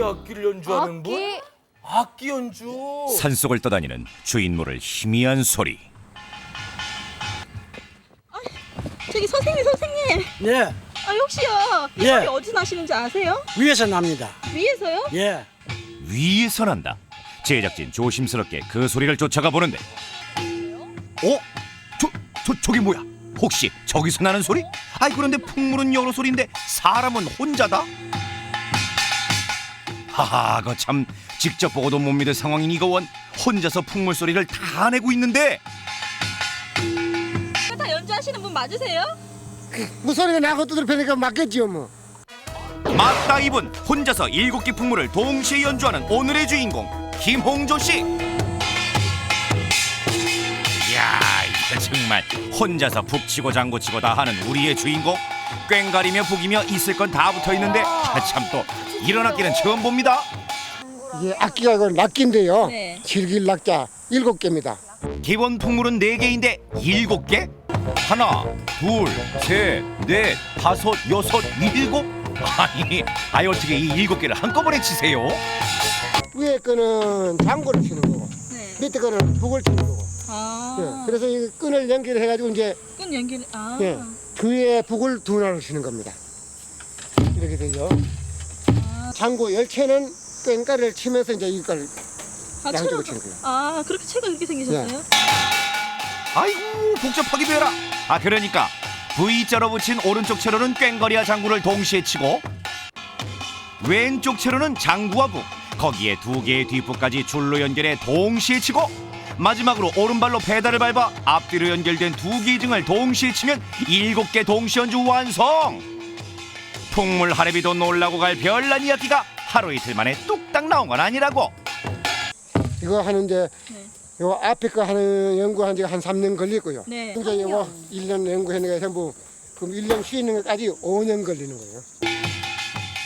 악기를 연주하는 분? 악기 연주. 산속을 떠다니는 주인모를 희미한 소리. 저기 선생님. 예, 아 혹시요 이 예. 소리 어디서 나시는지 아세요? 위에서 납니다. 위에서요? 예. 위에서 난다. 제작진 조심스럽게 그 소리를 쫓아가 보는데, 저기 뭐야? 혹시 저기서 나는 소리? 아이, 그런데 풍물은 여러 소리인데 사람은 혼자다? 하하, 그 참 직접 보고도 못 믿을 상황인 이거 원. 혼자서 풍물 소리를 다 내고 있는데, 다 연주하시는 분 맞으세요? 무소리가 나고 두드려펴니까 맞겠지요 뭐. 맞다, 이분 혼자서 7개 풍물을 동시에 연주하는 오늘의 주인공 김홍조 씨. 이야, 이거 정말 혼자서 북치고 장구치고 다 하는 우리의 주인공. 꽹가리며 북이며 있을 건 다 붙어있는데 참 또 이런 악기는 처음 봅니다. 이게 악기가 이거 낙기인데요. 네. 질길 낙자 7개입니다. 기본 풍물은 4개인데 7개? 하나, 둘, 셋, 넷, 다섯, 여섯, 일곱? 아니 어떻게 이 7개를 한꺼번에 치세요? 위에 거는 장구를 치는 거고 네. 밑에 거는 북을 치는 거고. 아. 예, 그래서 이 끈을 연결해가지고 이제 끈 연결. 아. 예, 뒤에 북을 두 나로 치는 겁니다. 이렇게 되죠. 장구 열채는 꽹가리를 치면서 이제 이걸 아, 양쪽으로 체가- 치는 거예요. 아 그렇게 체가 그렇게 생기셨어요? 아이고, 복잡하기도 해라. 그러니까 V자로 붙인 오른쪽 채로는 꽹과리와 장구를 동시에 치고, 왼쪽 채로는 장구와 북, 거기에 2개의 뒷북까지 줄로 연결해 동시에 치고, 마지막으로 오른발로 페달을 밟아 앞뒤로 연결된 2개의 등을 동시에 치면 7개 동시 연주 완성. 풍물 하레비도 놀라고 갈 별난 이야기가 하루 이틀 만에 뚝딱 나온 건 아니라고. 이거 하는데 네. 요 앞에 거 하는 연구한 지가 한 3년 걸리고요. 네. 이제 이거 1년 연구하는 게 전부 그럼 1년 쉬는 것까지 5년 걸리는 거예요.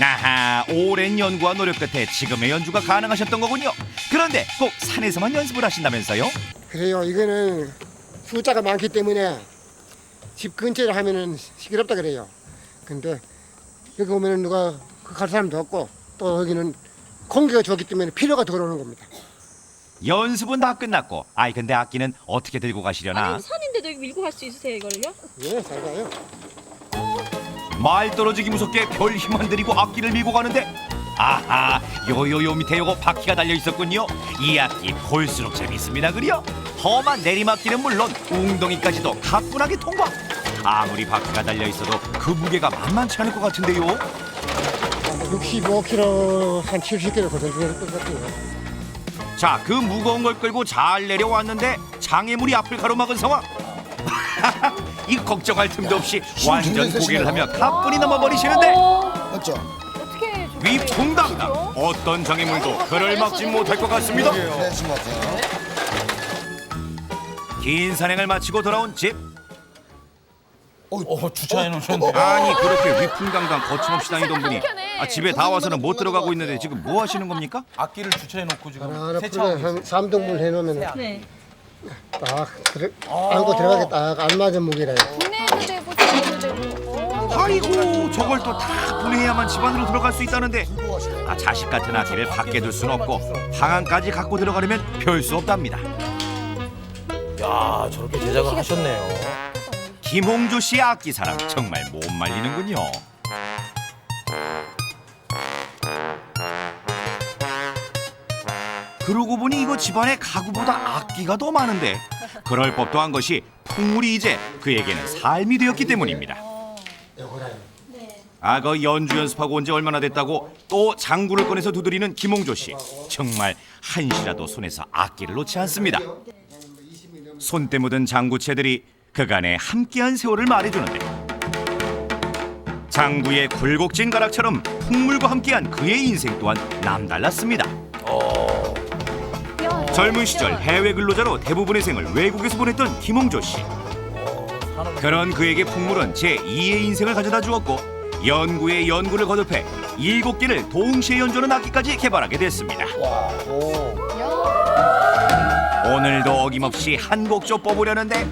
아하, 오랜 연구와 노력 끝에 지금의 연주가 가능하셨던 거군요. 그런데 꼭 산에서만 연습을 하신다면서요? 그래요. 이거는 숫자가 많기 때문에 집 근처에 하면은 시끄럽다 그래요. 근데 여기 오면은 누가 갈 사람도 없고 또 여기는 공기가 좋기 때문에 필요가 들어오는 겁니다. 연습은 다 끝났고, 근데 악기는 어떻게 들고 가시려나? 아니 산인데도 여기 밀고 갈 수 있으세요 이걸요? 예, 잘 가요. 말 떨어지기 무섭게 별 힘 안 들이고 악기를 밀고 가는데, 아하, 요 밑에 요거 바퀴가 달려 있었군요. 이 악기 볼수록 재밌습니다, 그려? 험한 내리막길은 물론 웅덩이까지도 가뿐하게 통과. 아무리 바퀴가 달려 있어도 그 무게가 만만치 않을 것 같은데요. 65kg, 한 70kg 고정 될 것 같아요. 자, 그 무거운 걸 끌고 잘 내려왔는데 장애물이 앞을 가로막은 상황. 이 걱정할 틈도 없이 완전 고개를 하며 가뿐히 넘어버리시는데, 맞죠? 어떻게 위풍당당 어떤 장애물도 그를 막지 못할 것 같습니다. 그러신 것 같아요. 긴 산행을 마치고 돌아온 집. 주차해 놓으셨네. 아니, 그렇게 위풍당당 거침없이 다니던 분이 집에 다 와서는 못 들어가고 있는데 지금 뭐 하시는 겁니까? 악기를 주차해 놓고 지금 하나 세차하고 풀에 한 있어요. 3등분 해놓으면 네. 딱 안고 들어가게 딱 알맞은 무게라요. 분해도 되고 저도 되고. 아이고, 저걸 또 다 분해야만 집 안으로 들어갈 수 있다는데, 자식 같은 아기를 밖에 둘 수는 없고 방안까지 갖고 들어가려면 별 수 없답니다. 야, 저렇게 제작을 하셨네요. 김홍조 씨의 악기 사랑 정말 못 말리는군요. 그러고 보니 이거 집안에 가구보다 악기가 더 많은데, 그럴 법도 한 것이 풍물이 이제 그에게는 삶이 되었기 때문입니다. 그 연주 연습하고 온 지 얼마나 됐다고 또 장구를 꺼내서 두드리는 김홍조 씨. 정말 한시라도 손에서 악기를 놓지 않습니다. 손때 묻은 장구채들이 그간의 함께한 세월을 말해주는데, 장구의 굴곡진 가락처럼 풍물과 함께한 그의 인생 또한 남달랐습니다. 젊은 시절 해외 근로자로 대부분의 생을 외국에서 보냈던 김홍조 씨. 그런 그에게 풍물은 제2의 인생을 가져다 주었고, 연구에 연구를 거듭해 7개를 동시에 연주하는 악기까지 개발하게 됐습니다. 오늘도 어김없이 한 곡 좀 뽑으려는데,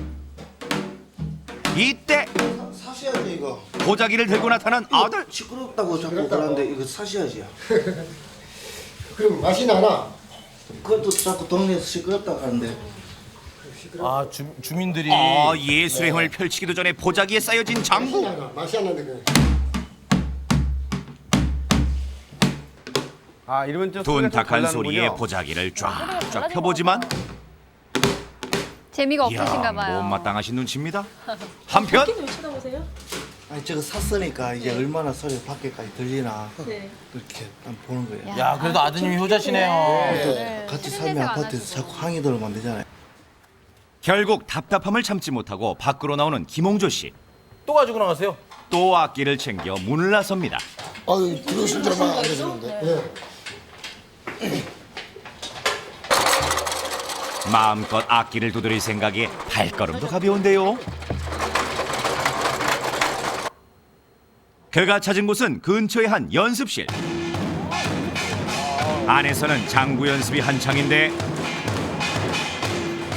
이때 사셔야지 이거. 보자기를 들고 나타난 아들. 시끄럽다고 자꾸 그러는데 이거 사셔야지. 그럼 맛이 나나? 그것도 자꾸 동네에서 시끄럽다고 하는데. 아 주민들이 예술의 힘을 펼치기도 전에 보자기에 쌓여진 맛이 장구. 나나? 맛이 안 나는데. 아 이러면 좀 소리가 좀 둔탁한 달라는군요. 소리에 보자기를 쫙쫙 펴보지만 재미가 이야 없으신가 봐요. 못마땅하신 눈치입니다. 한편 왜 쳐다보세요? 아니 저거 샀으니까 이제 얼마나 소리가 밖에까지 들리나 네. 그렇게 딱 보는 거예요. 야 그래도 아드님이 효자시네요. 네. 같이 힘든 살면 데서 안 아파트에서 하시고. 자꾸 항의들을 만들잖아요. 결국 답답함을 참지 못하고 밖으로 나오는 김홍조 씨. 또 가지고 나가세요. 또 악기를 챙겨 문을 나섭니다. 아유 들어오신 지 얼마 안 되셨는데. 예. 마음껏 악기를 두드릴 생각에 발걸음도 가벼운데요. 그가 찾은 곳은 근처의 한 연습실. 안에서는 장구 연습이 한창인데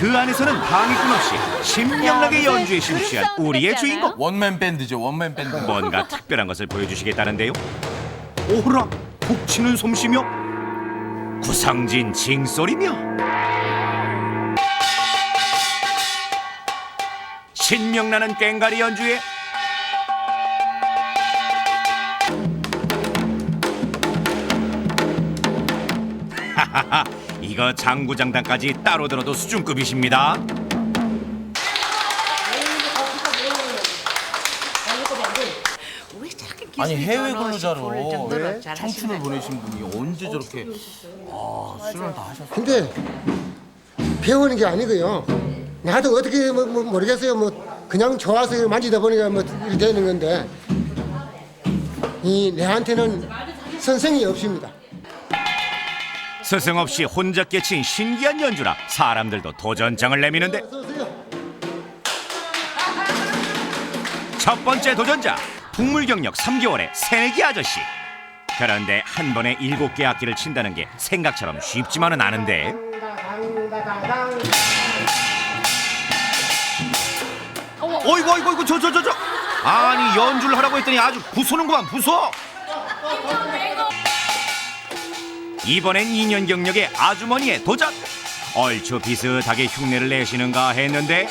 그 안에서는 방해꾼 없이 신명나게 무슨 연주에 그룹 심취한 사운드 우리의 같지 주인공. 원맨 밴드죠 원맨 밴드. 뭔가 특별한 것을 보여주시겠다는데요. 오호라 북치는 솜씨며 구성진 징소리며 신명나는 꽹과리 연주에 하하하 이거 장구장단까지 따로 들어도 수준급이십니다. 아니 해외 근로자로 청춘을 보내신 분이 언제 저렇게 수련을 다 하셨어요? 근데 배우는 게 아니고요. 나도 어떻게 모르겠어요. 뭐 그냥 좋아서 이걸 만지다 보니까 뭐 이렇게 되는 건데 이 내한테는 선생이 없습니다. 스승 없이 혼자 깨친 신기한 연주라 사람들도 도전장을 내미는데 어서 오세요. 첫 번째 도전자 풍물 경력 3개월의 새내기 아저씨. 그런데 한 번에 7개 악기를 친다는 게 생각처럼 쉽지만은 않은데 어이구 저 아니 연주를 하라고 했더니 아주 부수는구만 부숴. 이번엔 2년 경력의 아주머니의 도전. 얼추 비슷하게 흉내를 내시는가 했는데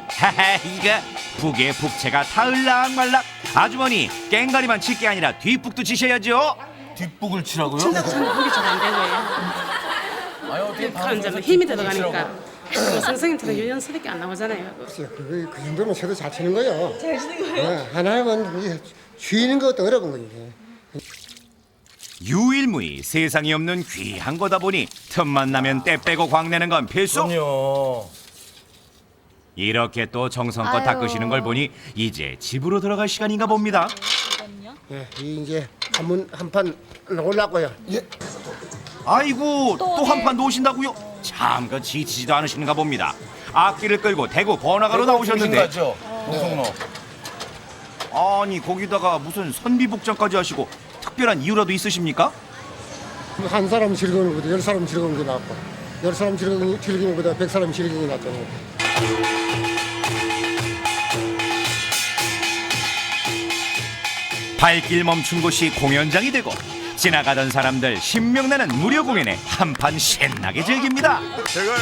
하하 이거 북의 북채가 타을락말락. 아주머니 꽹과리만 칠 게 아니라 뒷북도 치셔야죠. 뒷북을 치라고요? 보기 잘 안 되고요. 아니 어떻게 이제 힘이 들어가니까 뭐 선생님처럼 연습밖에 안 나오잖아요. 그 정도면 저도 잘 치는 거예요. 잘 치는 거예요? 하나만 이제 쉬는 것도 어려운 거예요. 유일무이 세상에 없는 귀한 거다 보니 틈만 나면 때 빼고 광내는 건 필수. 그럼요. 이렇게 또 정성껏 아유. 닦으시는 걸 보니 이제 집으로 들어갈 시간인가 봅니다. 이거는요? 예, 이제 한판 올랐고요. 아이고 또 한 네. 판 놓으신다고요? 참 그 지치지도 않으시는가 봅니다. 악기를 끌고 대구 번화가로 나오셨는데 가죠. 노성로. 아니 거기다가 무슨 선비복장까지 하시고 특별한 이유라도 있으십니까? 한 사람 즐거운 것보다 10사람 즐거운 게 낫고 10사람 즐거운 것보다 100사람 즐거운 게 낫잖아요. 발길 멈춘 곳이 공연장이 되고 지나가던 사람들 신명나는 무료 공연에 한판 신나게 즐깁니다. 저걸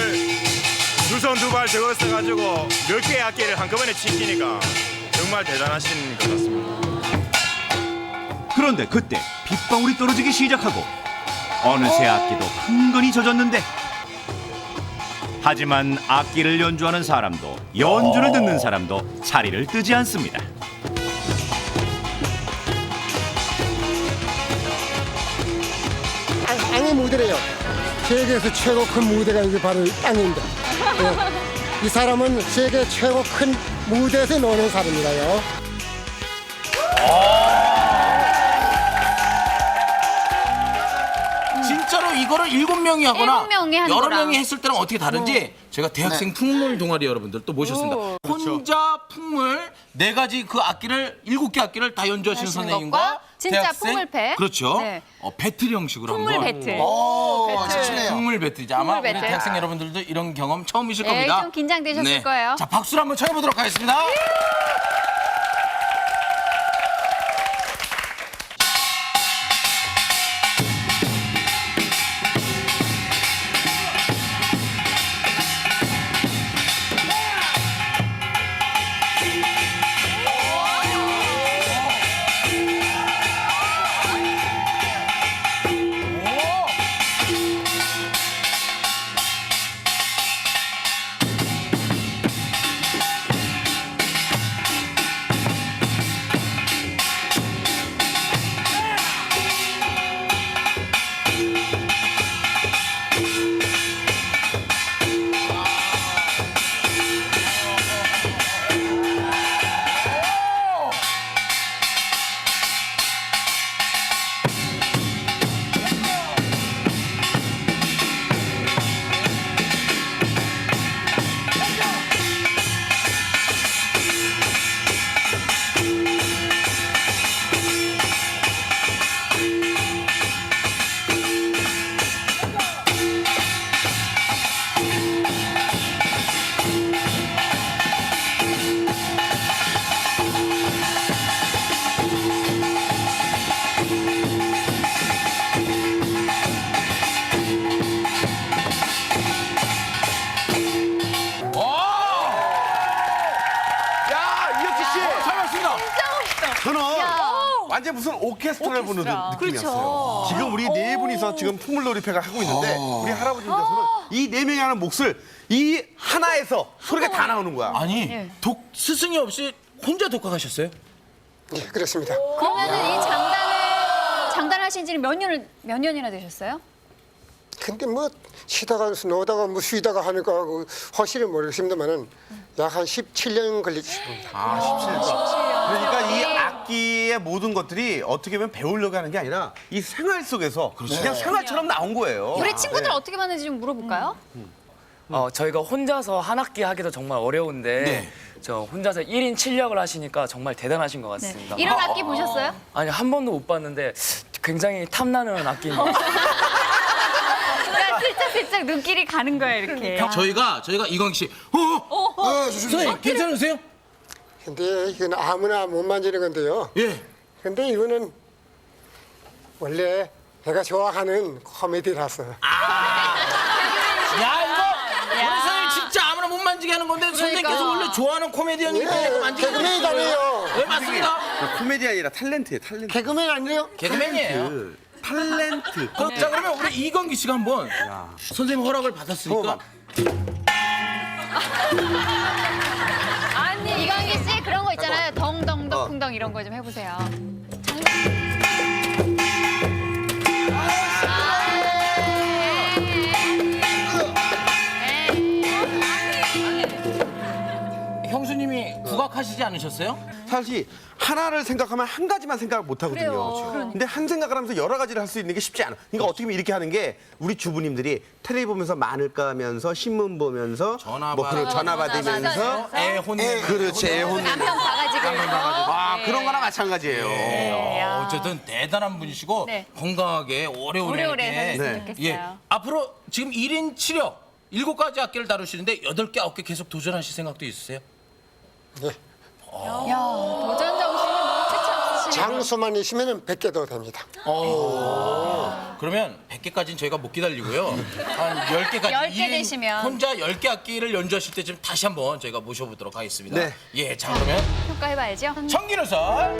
두 손 두 발 저걸 써가지고 몇 개의 악기를 한꺼번에 치키니까 정말 대단하신 것 같습니다. 그런데 그때 빗방울이 떨어지기 시작하고 어느새 악기도 흥건히 젖었는데 하지만 악기를 연주하는 사람도 연주를 듣는 사람도 자리를 뜨지 않습니다. 땅의 무대래요. 세계에서 최고 큰 무대가 여기 바로 이 땅입니다. 예. 이 사람은 세계 최고 큰 무대에서 노는 사람이라요. 진짜로 이거를 7명이 하거나 7명이 하는 여러 거랑. 명이 했을 때랑 어떻게 다른지 제가 대학생 풍물 동아리 여러분들 또 모셨습니다. 혼자 풍물 4가지 그 악기를 7개 악기를 다 연주하시는 하시는 선생님과 것과 진짜 대학생, 풍물패. 그렇죠. 네. 배틀 형식으로 풍물 한번 배틀. 풍물 배틀이죠. 아마 풍물 우리 배틀. 대학생 여러분들도 이런 경험 처음이실 네, 겁니다. 좀 긴장되셨을 거예요. 자, 박수를 한번 쳐보도록 하겠습니다. 완전 무슨 오케스트라를 부르는 느낌이었어요. 지금 우리 네 분이서 지금 풍물놀이패를 하고 있는데 우리 할아버지 혼자서는 이 네 명이 하는 몫을 이 하나에서 소리가 다 나오는 거야. 아니 스승이 없이 혼자 독학하셨어요? 예, 그렇습니다. 그러면은 이 장단하신 지는 몇 년이나 되셨어요? 근데 뭐 쉬다가 노다가 뭐 쉬다가 하니까 그 확실히 모르겠습니다만은 약 한 17년 걸리지 싶습니다. 아, 17년. 그러니까 이 악기의 모든 것들이 어떻게 보면 배우려고 하는 게 아니라 이 생활 속에서 그냥 생활처럼 나온 거예요. 우리 친구들 어떻게 만드는지 좀 물어볼까요? 저희가 혼자서 한 학기 하기도 정말 어려운데 네. 저 혼자서 1인 7역을 하시니까 정말 대단하신 것 같습니다. 이런 악기 보셨어요? 아니 한 번도 못 봤는데 굉장히 탐나는 악기인 것 같아요. 그러니까 슬쩍슬쩍 눈길이 가는 거예요, 이렇게. 저희가 이광희 씨, 선생님 괜찮으세요? 근데 이건 아무나 못 만지는 건데요. 예. 근데 이거는 원래 제가 좋아하는 코미디라서. 야 이거 우리 선생님 진짜 아무나 못 만지게 하는 건데 선생님께서 원래 좋아하는 코미디언이니까 예, 만지게 개그맨이 아니에요. 네 맞습니다. 코미디 아니라 탤런트예요, 탤런트. 개그맨 아니에요? 개그맨이에요. 탤런트. 자 그러면 우리 이광기 씨가 한번 선생님 허락을 받았으니까 아니, 이광기 씨 그런 거 있잖아요. 덩덩덩 쿵덩 이런 거 좀 해보세요. 형수님이 국악하시지 않으셨어요? 사실 하나를 생각하면 한 가지만 생각을 못 하거든요. 근데 한 생각을 하면서 여러 가지를 할 수 있는 게 쉽지 않아. 그러니까 어떻게 보면 이렇게 하는 게 우리 주부님들이 텔레비 보면서 마늘 까면서 신문 보면서 전화 전화 받으면서 애혼 그렇지 애혼 남편 봐가지고. 와 그런 거랑 마찬가지예요. 어쨌든 대단한 분이시고 네. 건강하게 오래오래 오래오래 이렇게. 사셨으면 좋겠어요. 예. 앞으로 지금 1인 7역 7가지 악기를 다루시는데 8개, 9개 계속 도전하실 생각도 있으세요? 야, 도전 정신이 너무 끝이 없으시네요. 장수만 있으면 100개도 됩니다. 그러면 100개까지는 저희가 못 기다리고요. 한 10개까지 10개 되시면. 혼자 10개 악기를 연주하실 때쯤 다시 한번 저희가 모셔보도록 하겠습니다. 네. 예, 자 그러면 평가해봐야죠. 청기누설